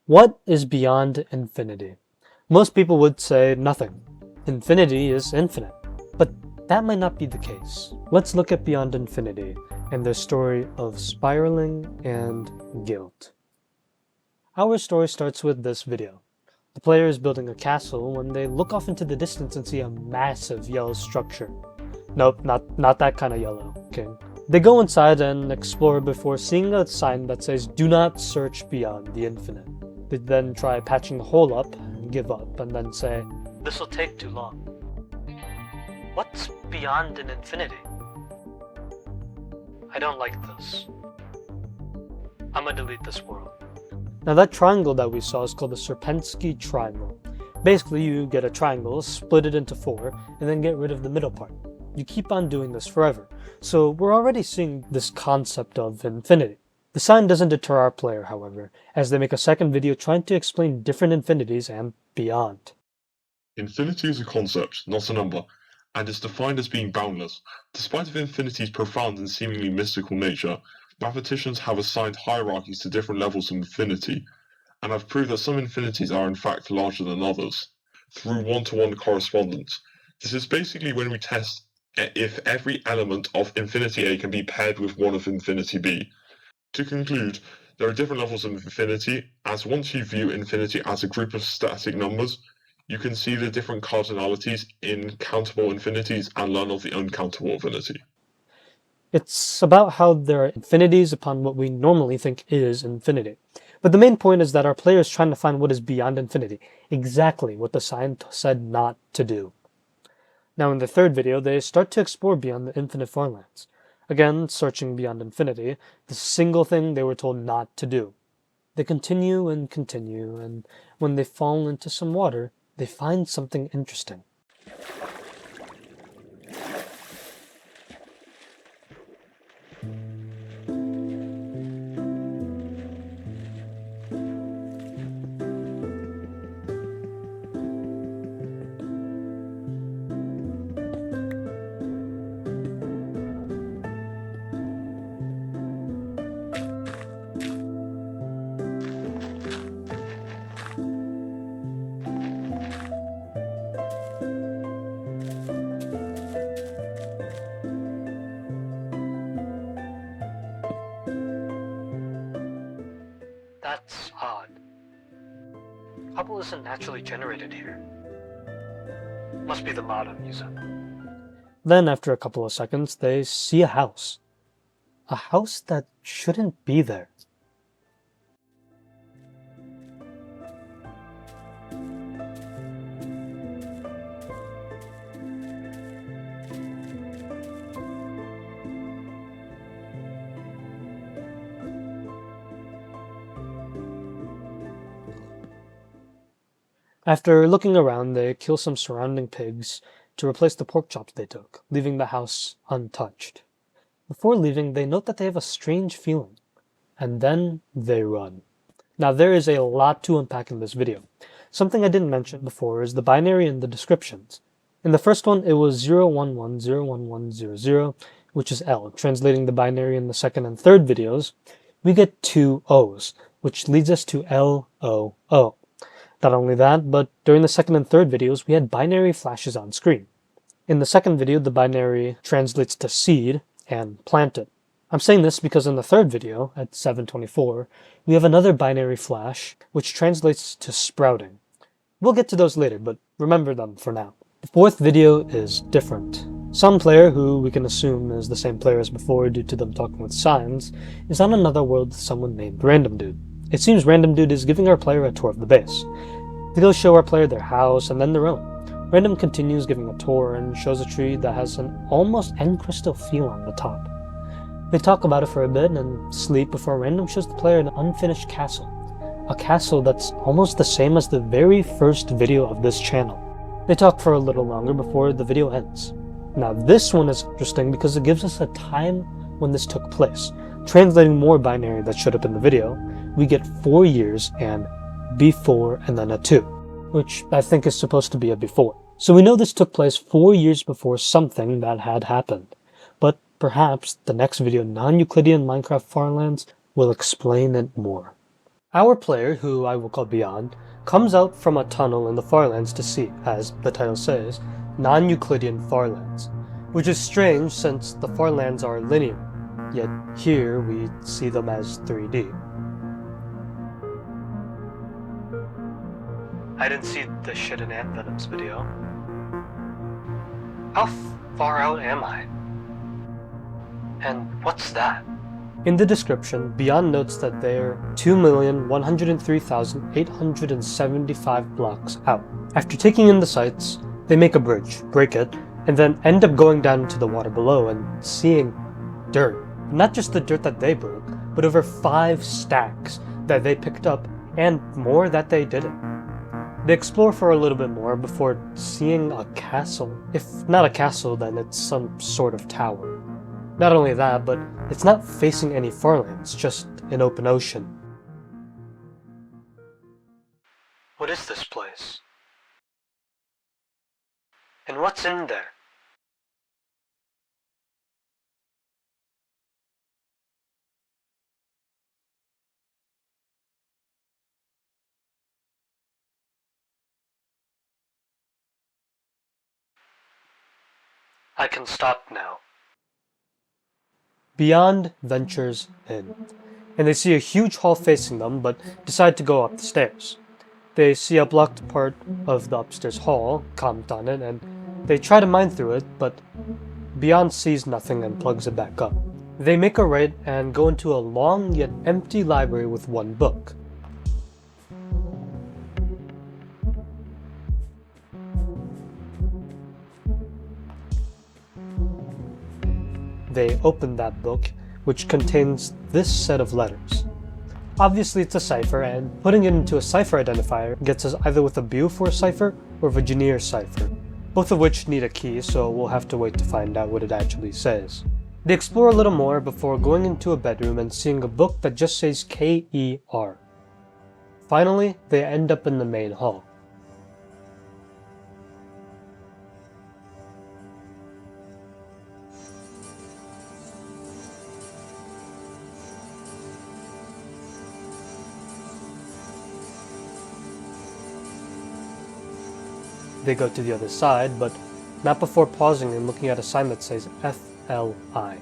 What is beyond infinity? Most people would say nothing. Infinity is infinite. But that might not be the case. Let's look at Beyond Infinity and their story of spiraling and guilt. Our story starts with this video. The player is building a castle when they look off into the distance and see a massive yellow structure. Nope, not that kind of yellow, King. They go inside and explore before seeing a sign that says, "Do not search beyond the infinite." They then try patching the hole up and give up and then say, "This will take too long." What's beyond an infinity? I don't like this. I'm gonna delete this world. Now that triangle that we saw is called the Sierpinski triangle. Basically, you get a triangle, split it into 4, and then get rid of the middle part. You keep on doing this forever. So we're already seeing this concept of infinity. The sign doesn't deter our player, however, as they make a second video trying to explain different infinities and beyond. Infinity is a concept, not a number, and is defined as being boundless. Despite of infinity's profound and seemingly mystical nature, mathematicians have assigned hierarchies to different levels of infinity, and have proved that some infinities are in fact larger than others, through one-to-one correspondence. This is basically when we test if every element of infinity A can be paired with one of infinity B. To conclude, there are different levels of infinity, as once you view infinity as a group of static numbers, you can see the different cardinalities in countable infinities and none of the uncountable infinity. It's about how there are infinities upon what we normally think is infinity. But the main point is that our player is trying to find what is beyond infinity, exactly what the sign said not to do. Now in the third video, they start to explore beyond the infinite farlands. Again, searching beyond infinity, the single thing they were told not to do. They continue, and when they fall into some water, they find something interesting. That's odd. Hubble isn't naturally generated here. Must be the modern using. Then, after a couple of seconds, they see a house. A house that shouldn't be there. After looking around, they kill some surrounding pigs to replace the pork chops they took, leaving the house untouched. Before leaving, they note that they have a strange feeling, and then they run. Now there is a lot to unpack in this video. Something I didn't mention before is the binary in the descriptions. In the first one, it was 011011100, which is L. Translating the binary in the second and third videos, we get 2 O's, which leads us to LOO. Not only that, but during the second and third videos, we had binary flashes on screen. In the second video, the binary translates to seed and planted. I'm saying this because in the third video, at 7:24, we have another binary flash, which translates to sprouting. We'll get to those later, but remember them for now. The fourth video is different. Some player, who we can assume is the same player as before due to them talking with signs, is on another world with someone named Random Dude. It seems Random Dude is giving our player a tour of the base. They go show our player their house and then their own. Random continues giving a tour and shows a tree that has an almost end crystal feel on the top. They talk about it for a bit and sleep before Random shows the player an unfinished castle. A castle that's almost the same as the very first video of this channel. They talk for a little longer before the video ends. Now this one is interesting because it gives us a time when this took place. Translating more binary that showed up in the video, we get 4 years and before and then a 2, which I think is supposed to be a before. So we know this took place 4 years before something that had happened. But perhaps the next video, Non-Euclidean Minecraft Farlands, will explain it more. Our player, who I will call Beyond, comes out from a tunnel in the farlands to see, as the title says, non-Euclidean farlands, which is strange since the farlands are linear, yet here we see them as 3D. I didn't see the shit in Ant Venom's video. How far out am I? And what's that? In the description, Beyond notes that they're 2,103,875 blocks out. After taking in the sights, they make a bridge, break it, and then end up going down into the water below and seeing dirt. Not just the dirt that they broke, but over 5 stacks that they picked up and more that they didn't. They explore for a little bit more before seeing a castle. If not a castle, then it's some sort of tower. Not only that, but it's not facing any farlands, just an open ocean. What is this place? And what's in there? I can stop now. Beyond ventures in, and they see a huge hall facing them, but decide to go up the stairs. They see a blocked part of the upstairs hall, comment on it, and they try to mine through it, but Beyond sees nothing and plugs it back up. They make a right and go into a long yet empty library with one book. They open that book, which contains this set of letters. Obviously it's a cipher, and putting it into a cipher identifier gets us either with a Beaufort cipher or a Vigenère cipher, both of which need a key, so we'll have to wait to find out what it actually says. They explore a little more before going into a bedroom and seeing a book that just says K-E-R. Finally, they end up in the main hall. They go to the other side, but not before pausing and looking at a sign that says FLI.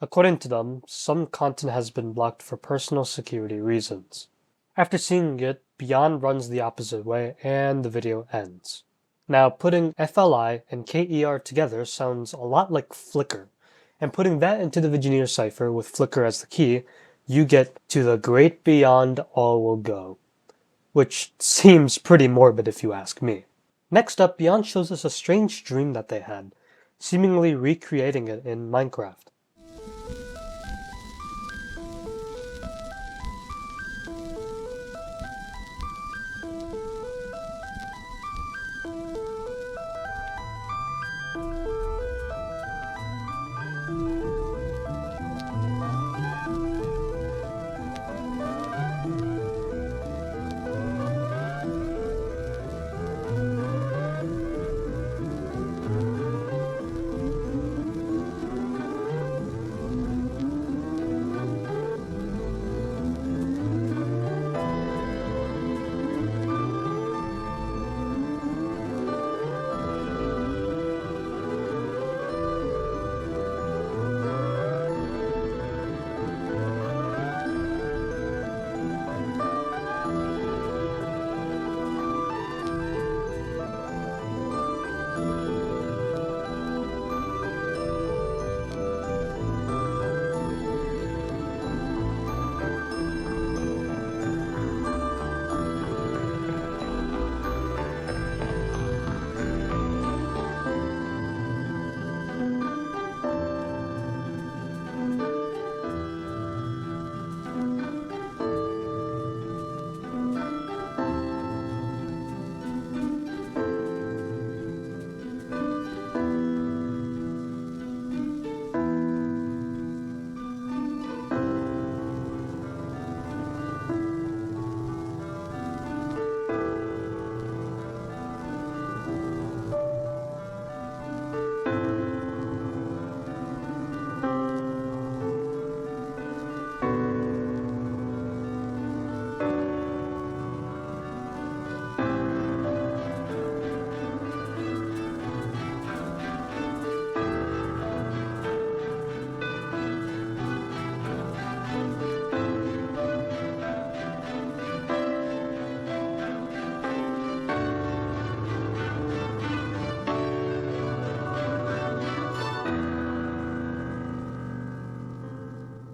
According to them, some content has been blocked for personal security reasons. After seeing it, Beyond runs the opposite way and the video ends. Now, putting FLI and KER together sounds a lot like Flickr, and putting that into the Vigenère cipher with Flickr as the key, you get to the great beyond all will go, which seems pretty morbid if you ask me. Next up, Beyond shows us a strange dream that they had, seemingly recreating it in Minecraft.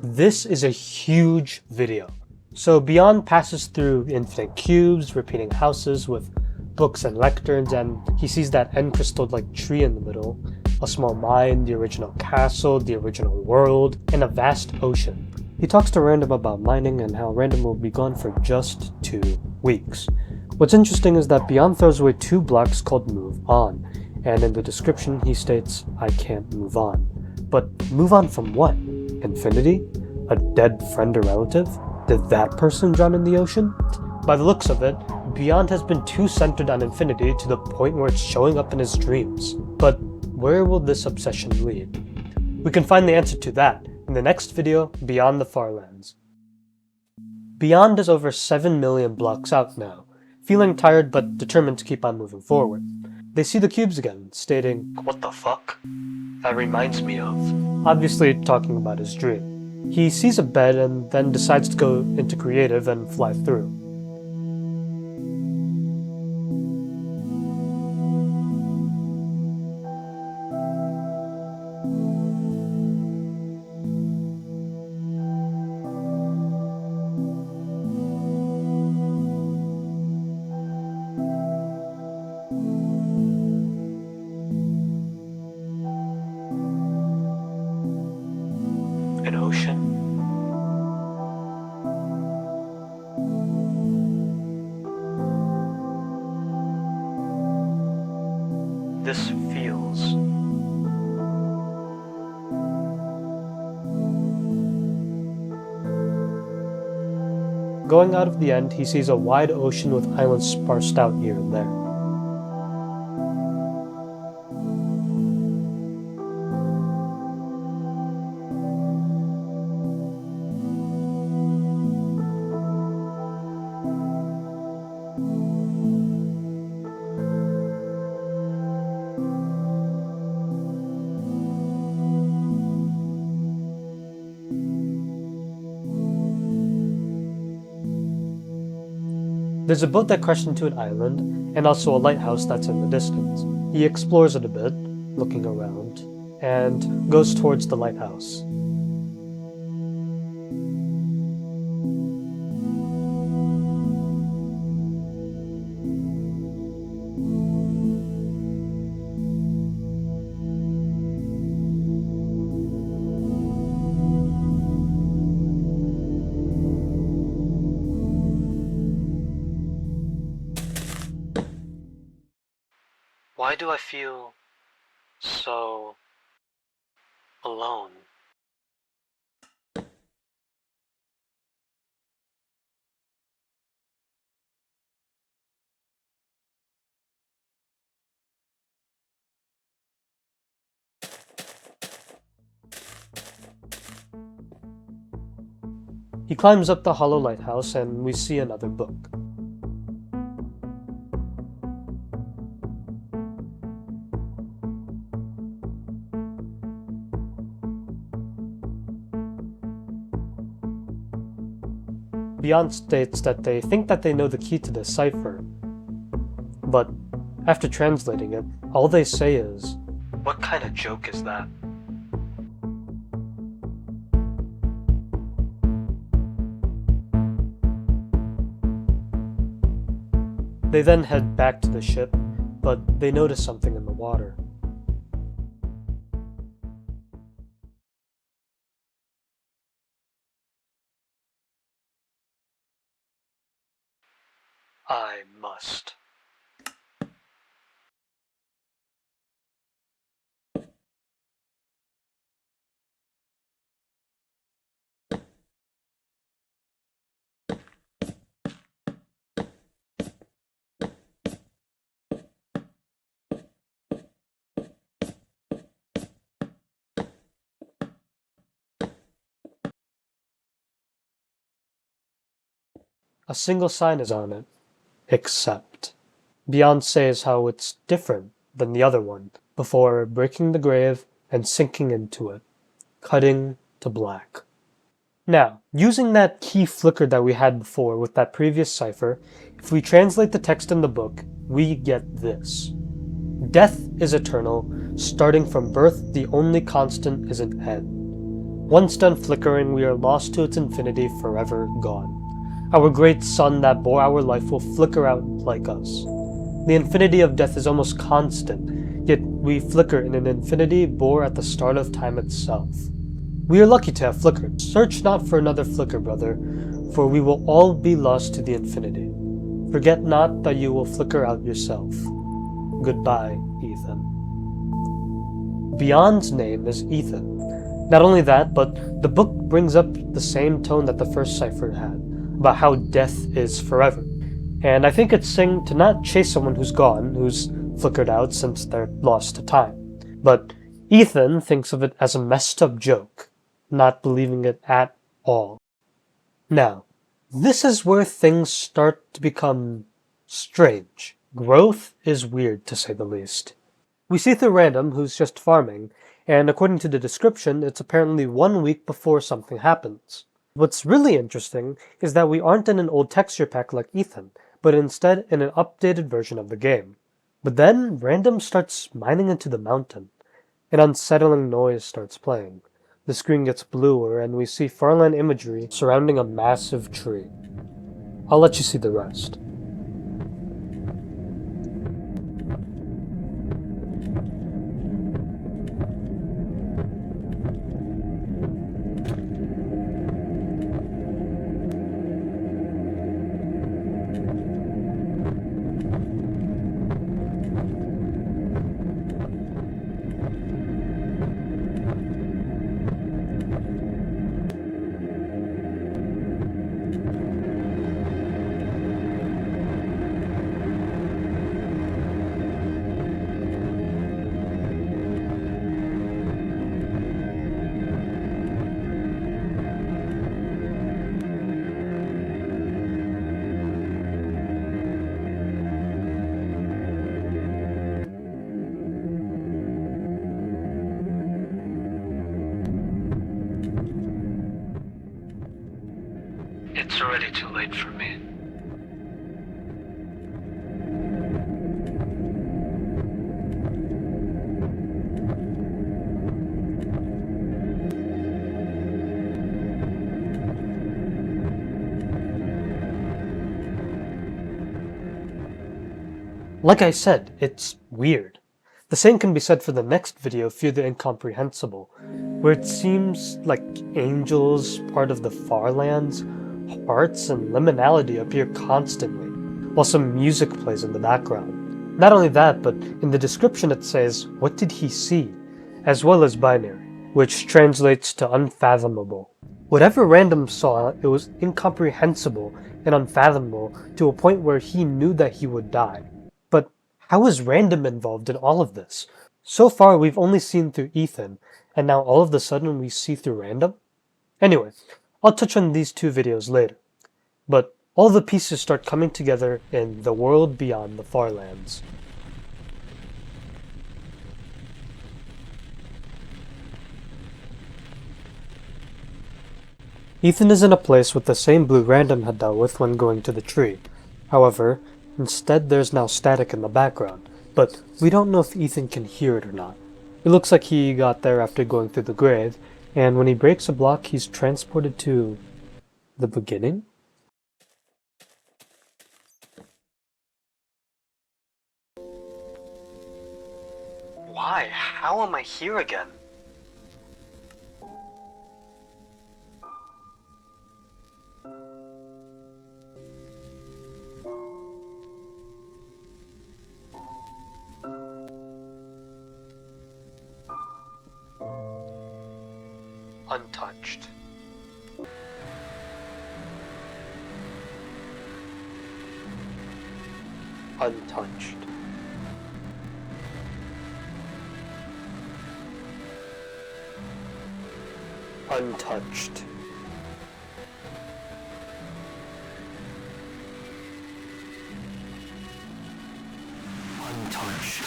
This is a huge video. So Beyond passes through infinite cubes, repeating houses with books and lecterns, and he sees that end crystal-like tree in the middle, a small mine, the original castle, the original world, and a vast ocean. He talks to Random about mining and how Random will be gone for just 2 weeks. What's interesting is that Beyond throws away 2 blocks called move on, and in the description he states, I can't move on. But move on from what? Infinity? A dead friend or relative? Did that person drown in the ocean? By the looks of it, Beyond has been too centered on infinity to the point where it's showing up in his dreams. But where will this obsession lead? We can find the answer to that in the next video, Beyond the Farlands. Beyond is over 7 million blocks out now, feeling tired but determined to keep on moving forward. They see the cubes again, stating, "What the fuck? That reminds me of..." Obviously talking about his dream. He sees a bed and then decides to go into creative and fly through. An ocean. This feels... Going out of the end, he sees a wide ocean with islands sparsed out here and there. There's a boat that crashed into an island, and also a lighthouse that's in the distance. He explores it a bit, looking around, and goes towards the lighthouse. Why do I feel so alone? He climbs up the hollow lighthouse and we see another book. Beyond states that they think that they know the key to the cipher, but after translating it, all they say is, "What kind of joke is that?" They then head back to the ship, but they notice something in the water. I must. A single sign is on it. Accept. Beyond says how it's different than the other one, before breaking the grave and sinking into it, cutting to black. Now, using that key flicker that we had before with that previous cipher, if we translate the text in the book, we get this. Death is eternal, starting from birth the only constant is an end. Once done flickering, we are lost to its infinity, forever gone. Our great sun that bore our life will flicker out like us. The infinity of death is almost constant, yet we flicker in an infinity born at the start of time itself. We are lucky to have flickered. Search not for another flicker, brother, for we will all be lost to the infinity. Forget not that you will flicker out yourself. Goodbye, Ethan. Beyond's name is Ethan. Not only that, but the book brings up the same tone that the first cipher had, about how death is forever. And I think it's saying to not chase someone who's gone, who's flickered out since they're lost to time. But Ethan thinks of it as a messed up joke, not believing it at all. Now, this is where things start to become strange. Growth is weird, to say the least. We see through Random, who's just farming, and according to the description, it's apparently 1 week before something happens. What's really interesting is that we aren't in an old texture pack like Ethan, but instead in an updated version of the game. But then, Random starts mining into the mountain. An unsettling noise starts playing. The screen gets bluer, and we see farland imagery surrounding a massive tree. I'll let you see the rest. It's already too late for me. Like I said, it's weird. The same can be said for the next video, Fear the Incomprehensible, where it seems like angels, part of the farlands, hearts, and liminality appear constantly, while some music plays in the background. Not only that, but in the description it says, "What did he see?" as well as binary, which translates to unfathomable. Whatever Random saw, it was incomprehensible and unfathomable to a point where he knew that he would die. But how is Random involved in all of this? So far we've only seen through Ethan, and now all of a sudden we see through Random? Anyway, I'll touch on these two videos later. But all the pieces start coming together in The World Beyond the Farlands. Ethan is in a place with the same blue Random had dealt with when going to the tree. However, instead there's now static in the background, but we don't know if Ethan can hear it or not. It looks like he got there after going through the grave, and when he breaks a block he's transported to the beginning? Why? How am I here again? Untouched. Untouched. Untouched. Untouched.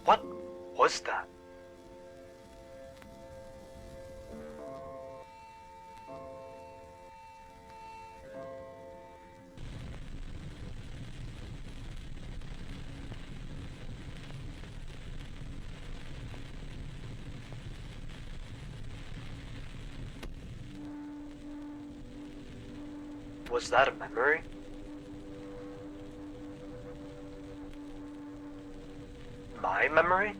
What was that? Was that a memory? My memory?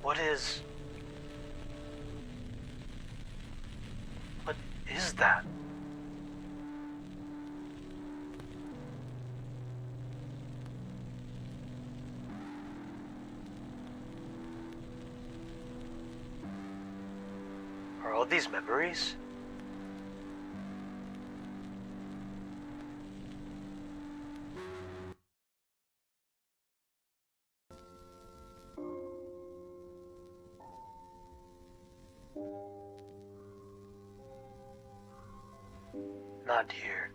What is that? Are all these memories? Not here.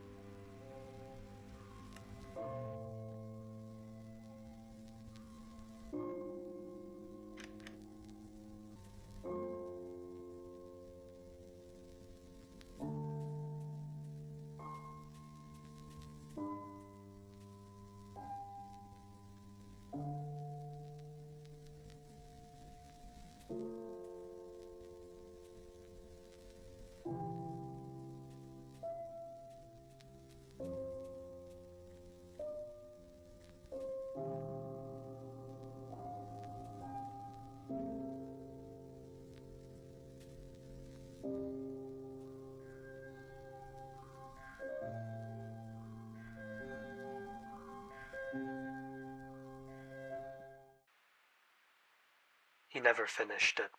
He never finished it.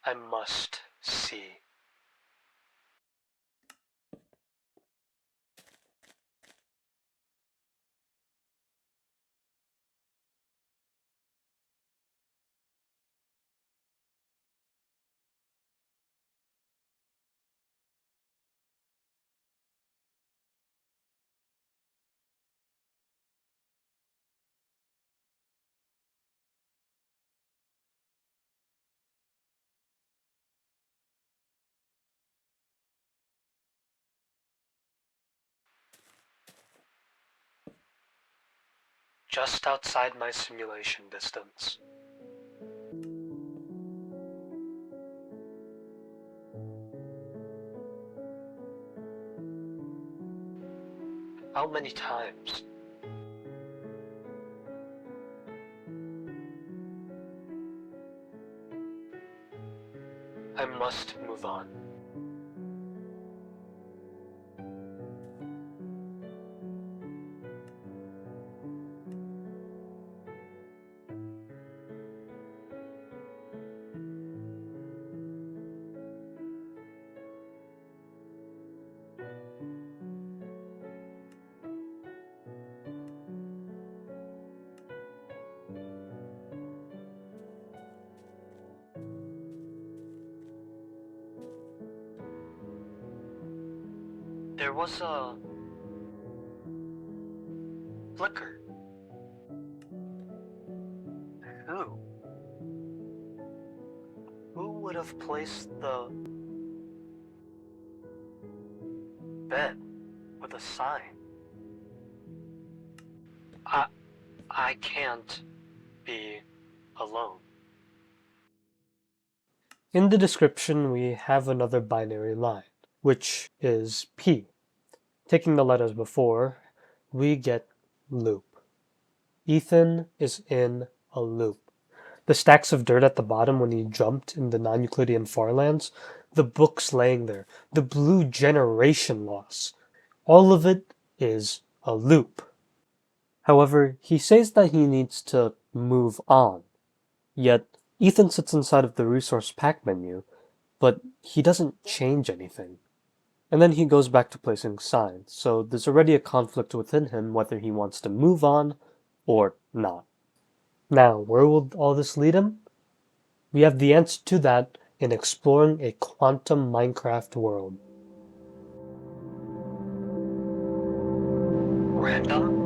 I must see. Just outside my simulation distance. How many times? I must move on. There was a flicker. Who? Who would have placed the bed with a sign? I can't be alone. In the description, we have another binary line, which is P. Taking the letters before, we get loop. Ethan is in a loop. The stacks of dirt at the bottom when he jumped in the non-Euclidean farlands, the books laying there, the blue generation loss, all of it is a loop. However, he says that he needs to move on. Yet, Ethan sits inside of the resource pack menu, but he doesn't change anything. And then he goes back to placing signs, so there's already a conflict within him whether he wants to move on or not. Now, where will all this lead him? We have the answer to that in exploring a quantum Minecraft world. Random?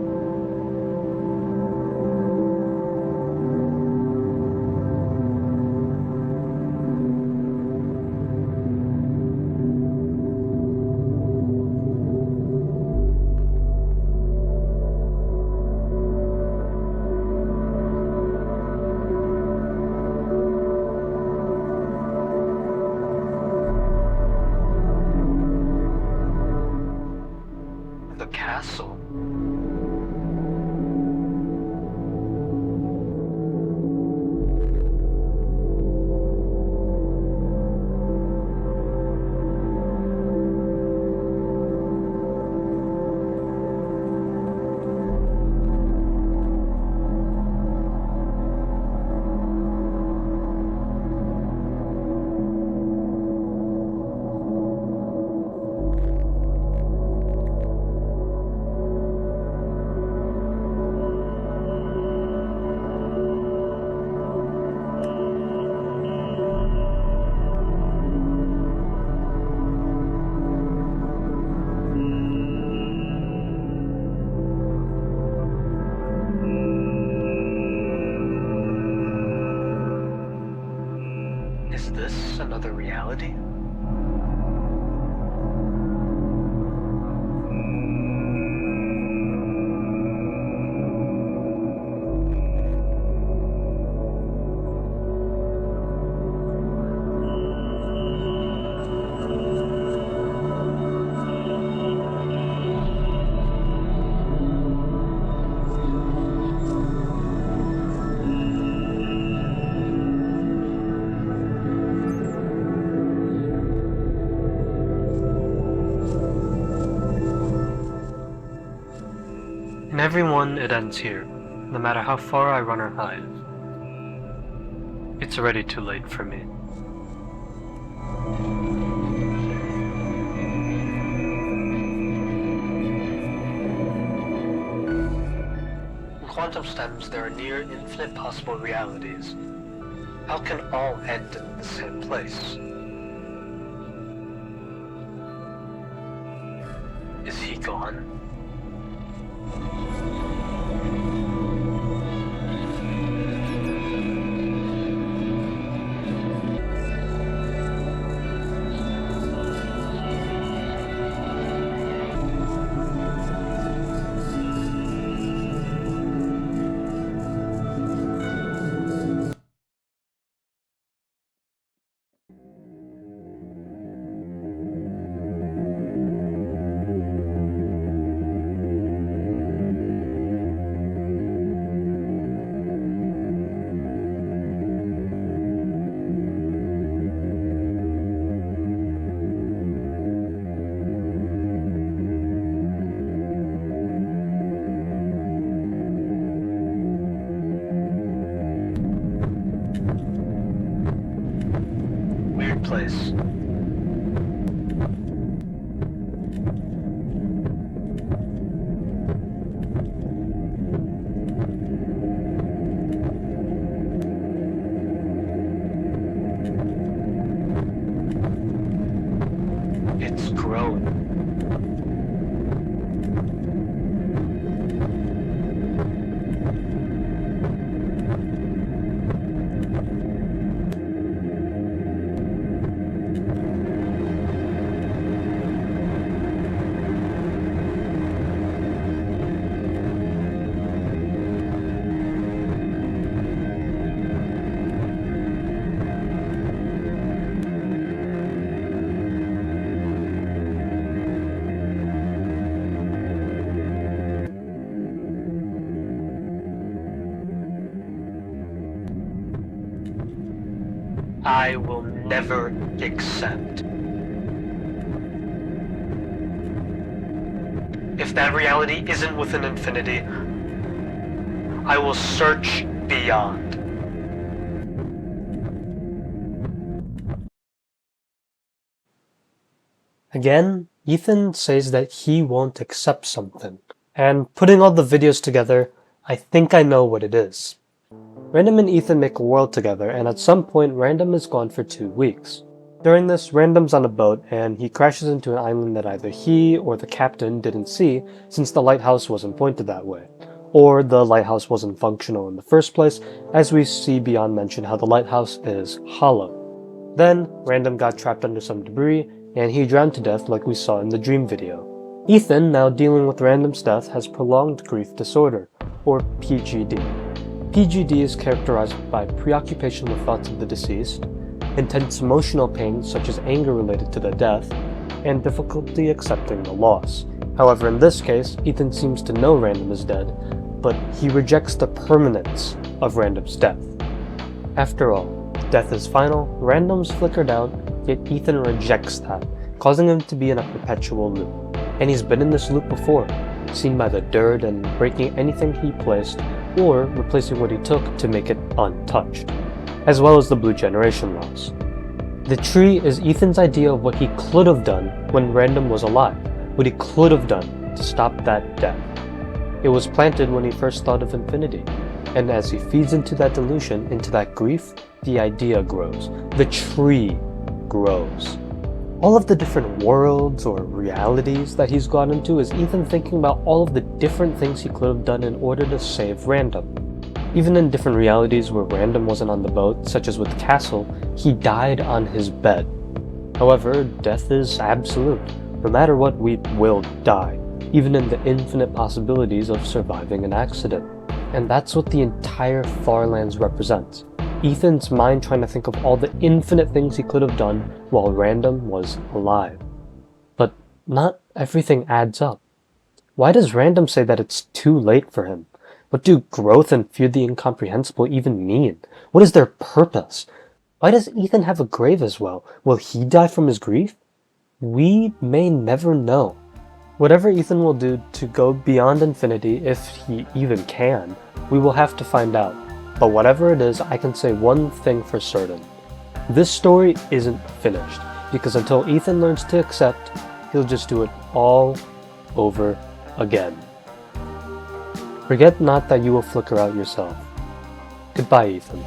The castle. Is this another reality? In every one, it ends here, no matter how far I run or hide. It's already too late for me. In quantum stems, there are near infinite possible realities. How can all end in the same place? Is he gone? Weird place. It's growing. I will never accept. If that reality isn't within infinity, I will search beyond. Again, Ethan says that he won't accept something. And putting all the videos together, I think I know what it is. Random and Ethan make a world together, and at some point Random is gone for 2 weeks. During this, Random's on a boat and he crashes into an island that either he or the captain didn't see since the lighthouse wasn't pointed that way. Or the lighthouse wasn't functional in the first place, as we see Beyond mention how the lighthouse is hollow. Then, Random got trapped under some debris, and he drowned to death like we saw in the dream video. Ethan, now dealing with Random's death, has prolonged grief disorder, or PGD. PGD is characterized by preoccupation with thoughts of the deceased, intense emotional pain such as anger related to the death, and difficulty accepting the loss. However, in this case, Ethan seems to know Random is dead, but he rejects the permanence of Random's death. After all, death is final, Random's flickered out, yet Ethan rejects that, causing him to be in a perpetual loop. And he's been in this loop before, seen by the dirt and breaking anything he placed, or replacing what he took to make it untouched, as well as the blue generation loss. The tree is Ethan's idea of what he could have done when Random was alive, what he could have done to stop that death. It was planted when he first thought of infinity, and as he feeds into that delusion, into that grief, the idea grows, the tree grows. All of the different worlds or realities that he's gone into is Ethan thinking about all of the different things he could have done in order to save Random. Even in different realities where Random wasn't on the boat, such as with Castle, he died on his bed. However, death is absolute. No matter what, we will die, even in the infinite possibilities of surviving an accident. And that's what the entire Farlands represents. Ethan's mind trying to think of all the infinite things he could have done while Random was alive. But not everything adds up. Why does Random say that it's too late for him? What do growth and fear the incomprehensible even mean? What is their purpose? Why does Ethan have a grave as well? Will he die from his grief? We may never know. Whatever Ethan will do to go beyond infinity, if he even can, we will have to find out. But whatever it is, I can say one thing for certain. This story isn't finished, because until Ethan learns to accept, he'll just do it all over again. Forget not that you will flicker out yourself. Goodbye, Ethan.